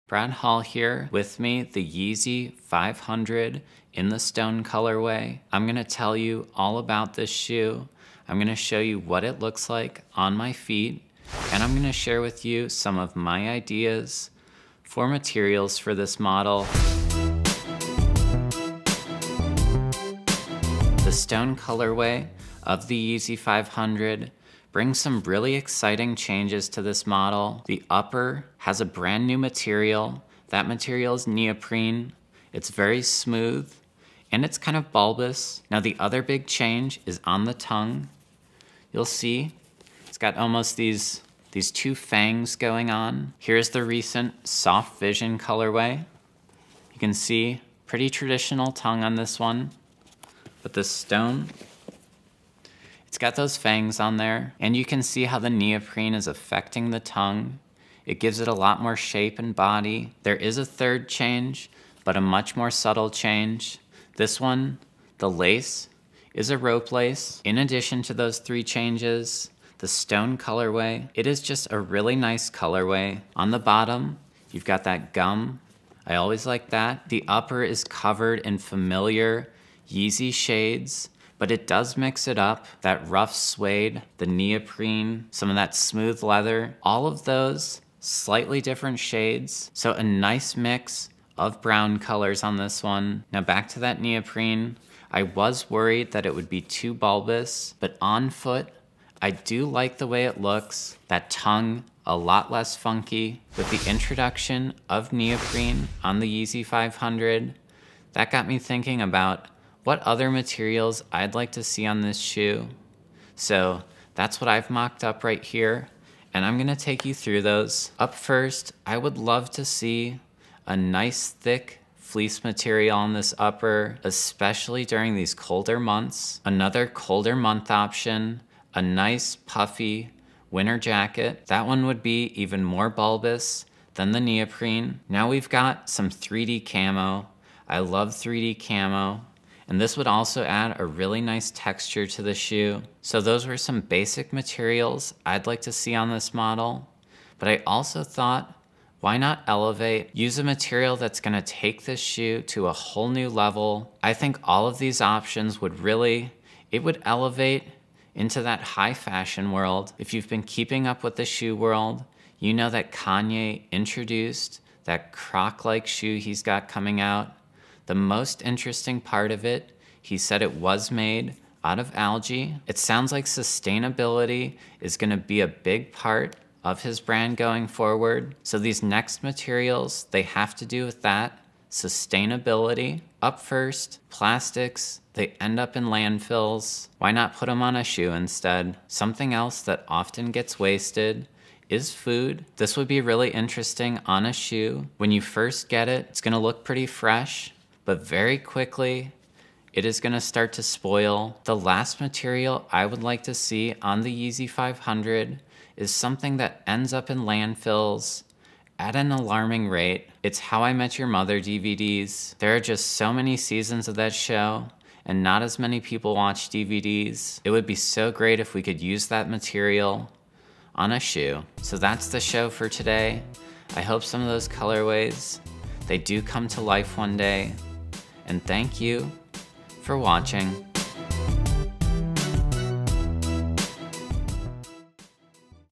Brad Hall here with me, the Yeezy 500 in the stone colorway. I'm gonna tell you all about this shoe. I'm gonna show you what it looks like on my feet, and I'm gonna share with you some of my ideas for materials for this model. The stone colorway of the Yeezy 500 brings some really exciting changes to this model. The upper has a brand new material. That material is neoprene. It's very smooth and it's kind of bulbous. Now the other big change is on the tongue. You'll see it's got almost these two fangs going on. Here's the recent Soft Vision colorway. You can see pretty traditional tongue on this one, but the stone, it's got those fangs on there, and you can see how the neoprene is affecting the tongue. It gives it a lot more shape and body. There is a third change, but a much more subtle change. This one, the lace, is a rope lace. In addition to those three changes, the stone colorway, it is just a really nice colorway. On the bottom, you've got that gum. I always like that. The upper is covered in familiar Yeezy shades, but it does mix it up. That rough suede, the neoprene, some of that smooth leather, all of those slightly different shades. So a nice mix of brown colors on this one. Now back to that neoprene. I was worried that it would be too bulbous, but on foot, I do like the way it looks. That tongue, a lot less funky. With the introduction of neoprene on the Yeezy 500, that got me thinking about what other materials I'd like to see on this shoe. So that's what I've mocked up right here, and I'm gonna take you through those. Up first, I would love to see a nice thick fleece material on this upper, especially during these colder months. Another colder month option, a nice puffy winter jacket. That one would be even more bulbous than the neoprene. Now we've got some 3D camo. I love 3D camo. And this would also add a really nice texture to the shoe. So those were some basic materials I'd like to see on this model. But I also thought, why not elevate? Use a material that's gonna take this shoe to a whole new level. I think all of these options would really, it would elevate into that high fashion world. If you've been keeping up with the shoe world, you know that Kanye introduced that croc-like shoe he's got coming out. The most interesting part of it, he said it was made out of algae. It sounds like sustainability is gonna be a big part of his brand going forward. So these next materials, they have to do with that, sustainability. Up first, plastics, they end up in landfills. Why not put them on a shoe instead? Something else that often gets wasted is food. This would be really interesting on a shoe. When you first get it, it's gonna look pretty fresh, but very quickly, it is gonna start to spoil. The last material I would like to see on the Yeezy 500 is something that ends up in landfills at an alarming rate. It's How I Met Your Mother DVDs. There are just so many seasons of that show, and not as many people watch DVDs. It would be so great if we could use that material on a shoe. So that's the show for today. I hope some of those colorways, they do come to life one day. And thank you for watching.